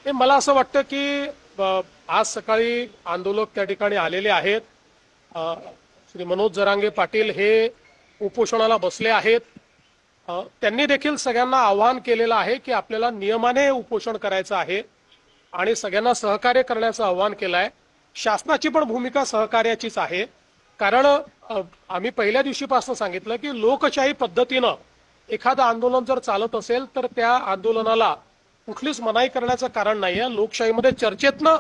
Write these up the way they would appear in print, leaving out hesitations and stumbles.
हे मला असं वाटतं की आज सकाळी आंदोलक त्या ठिकाणी आलेले आहेत। श्री मनोज जरांगे पाटील हे उपोषणाला बसले आहेत। त्यांनी देखील सगळ्यांना आवाहन केलेलं आहे की आपल्याला नियमाने उपोषण करायचं आहे आणि सगळ्यांना सहकार्य करण्याचं आवाहन केलं आहे। शासनाची पण भूमिका सहकार्याचीच आहे, कारण आम्ही पहिल्या दिवशीपासून सांगितलं की लोकशाही पद्धतीनं एखादं आंदोलन जर चालत असेल तर त्या आंदोलनाला कुठलीच मनाई करण्याचं कारण नाहीये। लोकशाहीमध्ये चर्चेतनं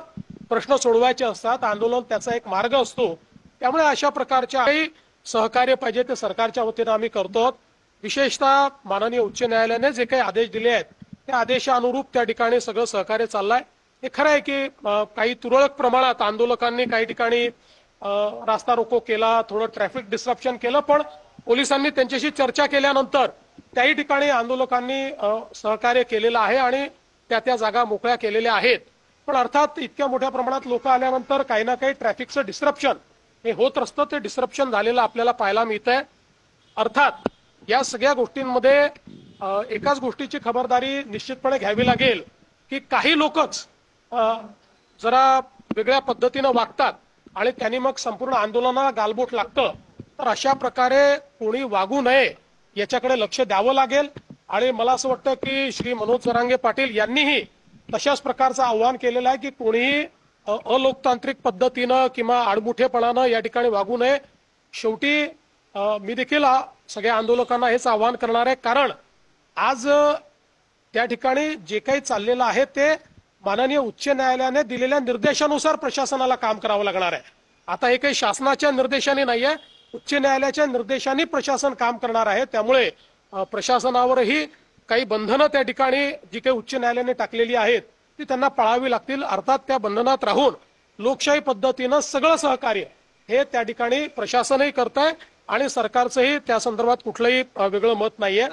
प्रश्न सोडवायचे असतात, आंदोलन त्याचा एक मार्ग असतो। त्यामुळे अशा प्रकारच्या काही सहकार्य पाहिजे ते सरकारच्या वतीनं आम्ही करतो। विशेषतः माननीय उच्च न्यायालयाने जे काही आदेश दिले आहेत त्या आदेशानुरूप त्या ठिकाणी सगळं सहकार्य चाललंय। हे खरं आहे की काही तुरळक प्रमाणात आंदोलकांनी काही ठिकाणी रास्ता रोको केला, थोडं ट्रॅफिक डिस्ट्रप्शन केलं, पण पोलिसांनी त्यांच्याशी चर्चा केल्यानंतर त्याही ठिकाणी आंदोलकांनी सहकार्य केलेलं आहे आणि त्या जागा मोकळ्या केलेल्या आहेत। पण अर्थात इतक्या मोठ्या प्रमाणात लोक आल्यानंतर काही ना काही ट्रॅफिकचं डिस्ट्रप्शन हे होत असतं। ते डिस्ट्रप्शन झालेलं आपल्याला पाहायला मिळतंय। अर्थात या सगळ्या गोष्टींमध्ये एकाच गोष्टीची खबरदारी निश्चितपणे घ्यावी लागेल की काही लोकच जरा वेगळ्या पद्धतीनं वागतात आणि त्यांनी मग संपूर्ण आंदोलनाला गालबोट लागतं। तर अशा प्रकारे कोणी वागू नये याच्याकडे लक्ष द्यावं लागेल। आणि मला असं वाटतं की श्री मनोज जरांगे पाटील यांनीही तशाच प्रकारचं आव्हान केलेलं आहे की कोणीही अलोकतांत्रिक पद्धतीनं किंवा आडमुठेपणानं या ठिकाणी वागू नये। शेवटी मी देखील सगळ्या आंदोलकांना हेच आवाहन करणार आहे, कारण आज त्या ठिकाणी जे काही चाललेलं आहे ते माननीय उच्च न्यायालयाने दिलेल्या निर्देशानुसार प्रशासनाला काम करावं लागणार आहे। आता हे काही शासनाच्या निर्देशाने नाहीये, उच्च न्यायालयाच्या निर्देशाने प्रशासन काम करणार आहे। त्यामुळे प्रशासनावरही काही बंधनं त्या ठिकाणी जी काही उच्च न्यायालयाने टाकलेली आहेत ती त्यांना पाळावी लागतील। अर्थात त्या बंधनात राहून लोकशाही पद्धतीनं सगळं सहकार्य हे त्या ठिकाणी प्रशासनही करतंय आणि सरकारचंही त्या संदर्भात कुठलंही वेगळं मत नाहीये।